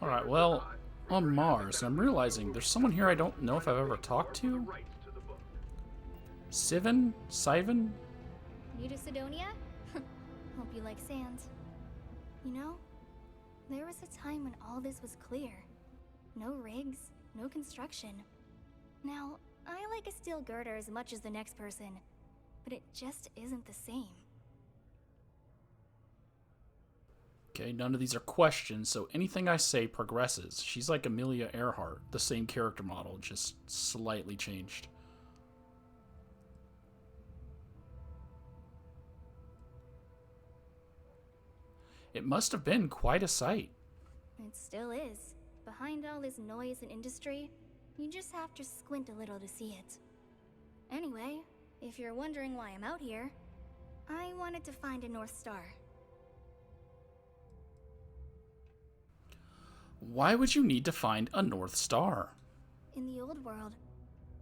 Alright, well, on Mars, I'm realizing there's someone here I don't know if I've ever talked to. Sivan? Sivan? New to Cydonia? Hope you like sand. You know, there was a time when all this was clear. No rigs, no construction. Now, I like a steel girder as much as the next person, but it just isn't the same. Okay, none of these are questions, so anything I say progresses. She's like Amelia Earhart, the same character model, just slightly changed. It must have been quite a sight. It still is. Behind all this noise and industry, you just have to squint a little to see it. Anyway, if you're wondering why I'm out here, I wanted to find a North Star. Why would you need to find a North Star? In the old world,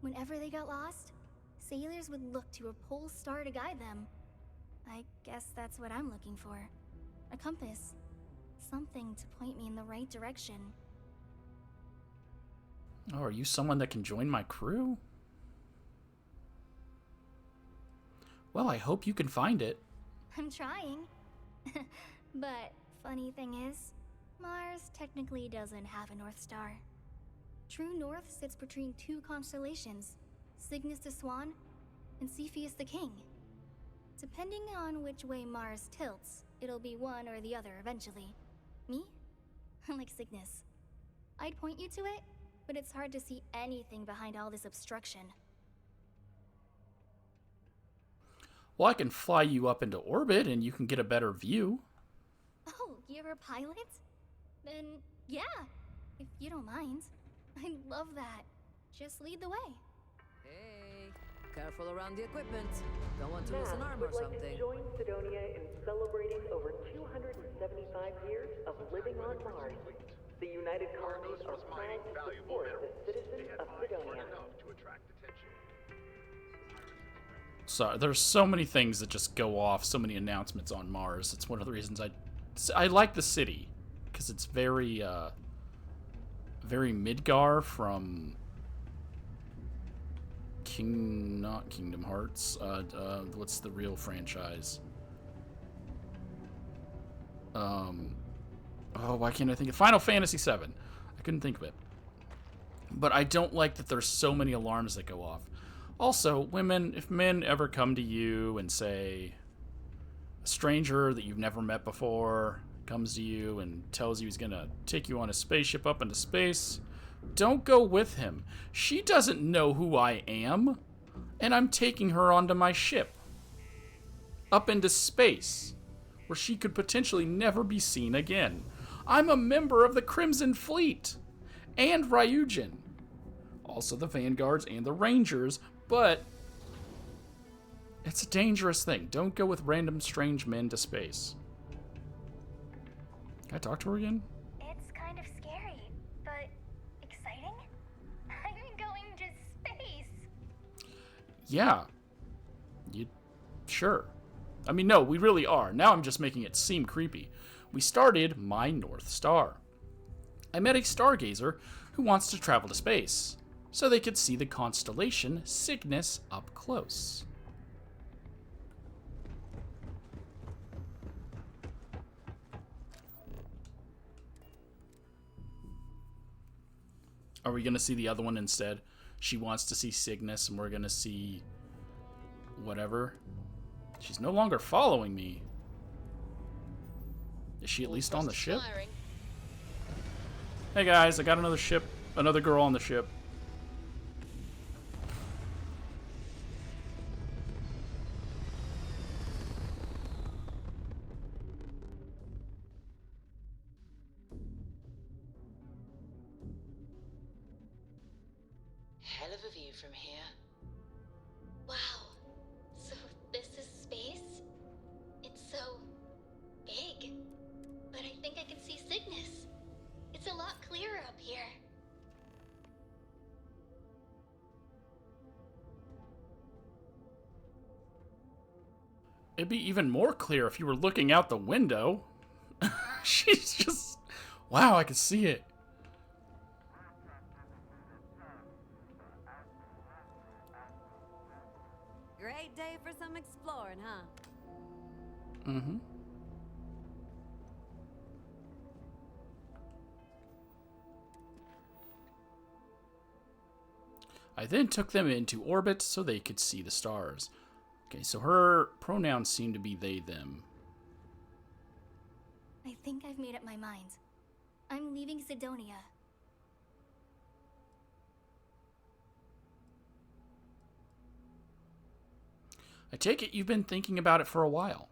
whenever they got lost, sailors would look to a pole star to guide them. I guess that's what I'm looking for. A compass. Something to point me in the right direction. Oh, are you someone that can join my crew? Well, I hope you can find it. I'm trying. But funny thing is, Mars technically doesn't have a North Star. True North sits between two constellations, Cygnus the Swan and Cepheus the King. Depending on which way Mars tilts, it'll be one or the other eventually. Me? I like Cygnus. I'd point you to it, but it's hard to see anything behind all this obstruction. Well, I can fly you up into orbit and you can get a better view. Oh, you're a pilot? Then, yeah, if you don't mind. I love that. Just lead the way. Hey, careful around the equipment. Don't want to lose an arm or something. Would like to join Cydonia in celebrating over 275 years of living on Mars. The United Colonies are proud to support the citizens of Cydonia. So there's so many things that just go off, so many announcements on Mars. It's one of the reasons I like the city, because it's very Midgar from not Kingdom Hearts. What's the real franchise? Oh, why can't I think of Final Fantasy VII? I couldn't think of it. But I don't like that there's so many alarms that go off. Also, women, if men ever come to you and say, a stranger that you've never met before comes to you and tells you he's going to take you on a spaceship up into space, don't go with him. She doesn't know who I am, and I'm taking her onto my ship. Up into space, where she could potentially never be seen again. I'm a member of the Crimson Fleet, and Ryujin. Also the Vanguards and the Rangers, but it's a dangerous thing. Don't go with random strange men to space. Can I talk to her again? It's kind of scary, but exciting. I'm going to space. Yeah. Sure. I mean, no, we really are. Now I'm just making it seem creepy. We started my North Star. I met a stargazer who wants to travel to space, so they could see the constellation Cygnus up close. Are we going to see the other one instead? She wants to see Cygnus, and we're going to see whatever. She's no longer following me. Is she at least on the ship? Hey guys, I got another ship, another girl on the ship. Hell of a view from here. Wow. So this is space? It's so big. But I think I can see Cygnus. It's a lot clearer up here. It'd be even more clear if you were looking out the window. She's just... Wow, I can see it. Great day for some exploring, huh? Mm-hmm. I then took them into orbit so they could see the stars. Okay, so her pronouns seem to be they, them. I think I've made up my mind. I'm leaving Cydonia. I take it you've been thinking about it for a while.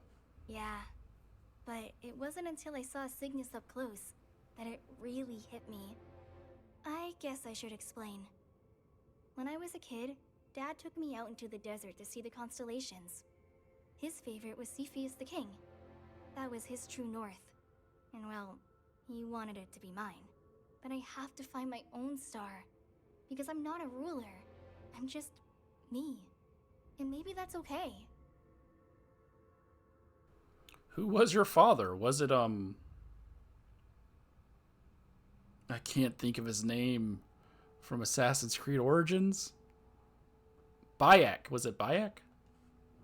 Yeah, but it wasn't until I saw Cygnus up close that it really hit me. I guess I should explain. When I was a kid, Dad took me out into the desert to see the constellations. His favorite was Cepheus the King. That was his true north. And well, he wanted it to be mine. But I have to find my own star. Because I'm not a ruler. I'm just me. And maybe that's okay. Who was your father? Was it, I can't think of his name from Assassin's Creed Origins? Bayek. Was it Bayek?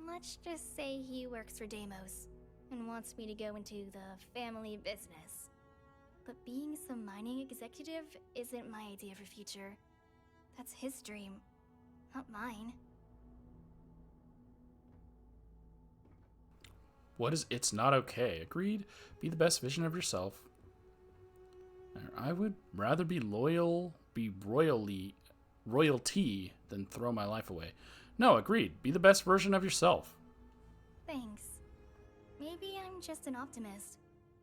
Let's just say he works for Deimos and wants me to go into the family business. But being some mining executive isn't my idea for future. That's his dream, not mine. What is it's not okay? Agreed. Be the best vision of yourself. I would rather be royalty than throw my life away. No, agreed. Be the best version of yourself. Thanks. Maybe I'm just an optimist,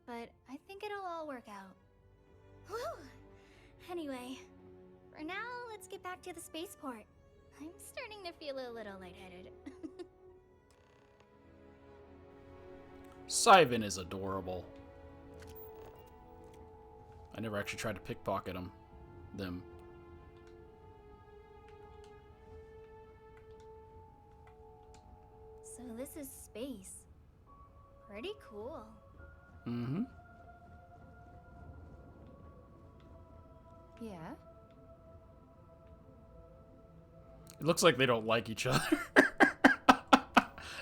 but I think it'll all work out. Whew! Anyway, for now, let's get back to the spaceport. I'm starting to feel a little lightheaded. Cyvin is adorable. I never actually tried to pickpocket them. So this is space. Pretty cool. Mm-hmm. Yeah? It looks like they don't like each other.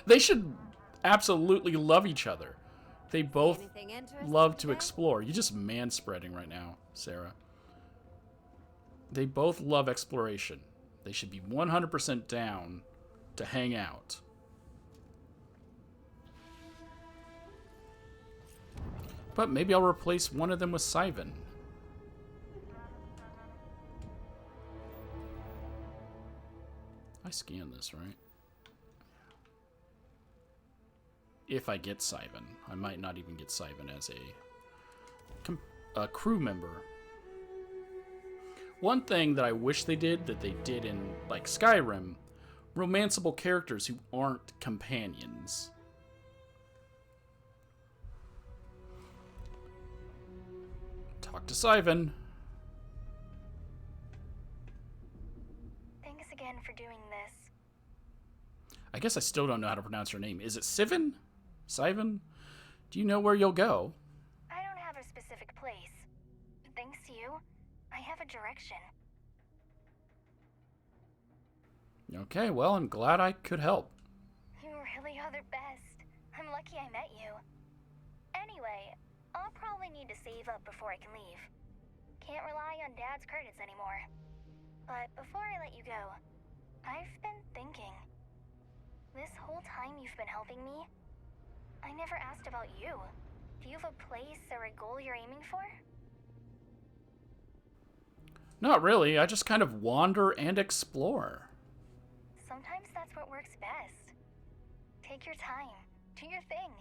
They should absolutely love each other. They both Anything interesting love to today? explore. You're just man-spreading right now, Sarah. They both love exploration. They should be 100% down to hang out. But maybe I'll replace one of them with Cyvin. I scan this, right? If I get Cyvin. I might not even get Cyvin as a crew member. One thing that I wish they did, that they did in, like, Skyrim, romanceable characters who aren't companions. Talk to Cyvin. Thanks again for doing this. I guess I still don't know how to pronounce her name. Is it Sivin? Cyvin? Do you know where you'll go? I don't have a specific place. Thanks to you, I have a direction. Okay, well, I'm glad I could help. You really are the best. I'm lucky I met you. Anyway, I'll probably need to save up before I can leave. Can't rely on Dad's credits anymore. But before I let you go, I've been thinking. This whole time you've been helping me, I never asked about you. Do you have a place or a goal you're aiming for? Not really. I just kind of wander and explore. Sometimes that's what works best. Take your time, do your thing,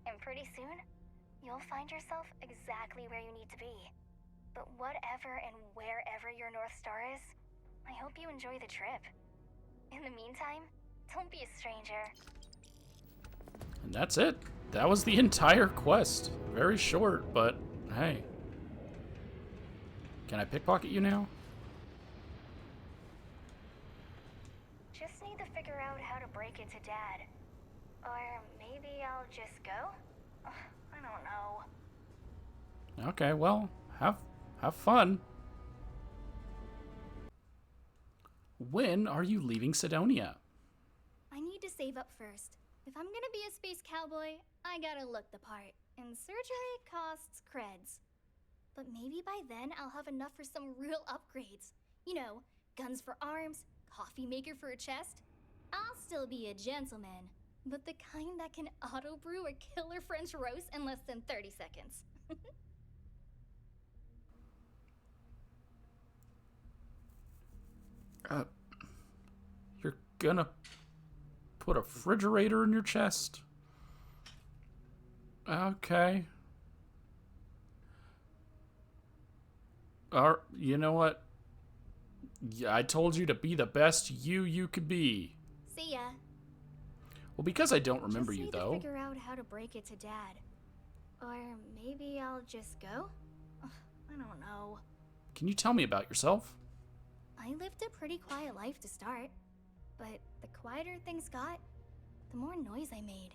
and pretty soon, you'll find yourself exactly where you need to be. But whatever and wherever your North Star is, I hope you enjoy the trip. In the meantime, don't be a stranger. And that's it. That was the entire quest. Very short, but hey. Can I pickpocket you now? Just need to figure out how to break into Dad. Or maybe I'll just go? Ugh, I don't know. Okay, well, Have fun. When are you leaving Cydonia? I need to save up first. If I'm gonna be a space cowboy, I gotta look the part. And surgery costs creds. But maybe by then I'll have enough for some real upgrades. You know, guns for arms, coffee maker for a chest. I'll still be a gentleman, but the kind that can auto-brew a killer French roast in less than 30 seconds. You're gonna put a refrigerator in your chest? Okay. You know what? Yeah, I told you to be the best you could be. See ya. Well, because I don't remember Just you, need though. to figure out how to break it to Dad. Or maybe I'll just go? Ugh, I don't know. Can you tell me about yourself? I lived a pretty quiet life to start. But the quieter things got, the more noise I made.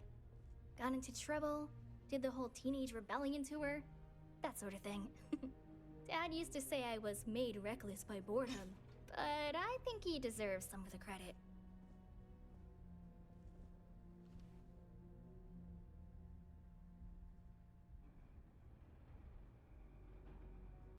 Got into trouble, did the whole teenage rebellion tour, that sort of thing. Dad used to say I was made reckless by boredom, but I think he deserves some of the credit.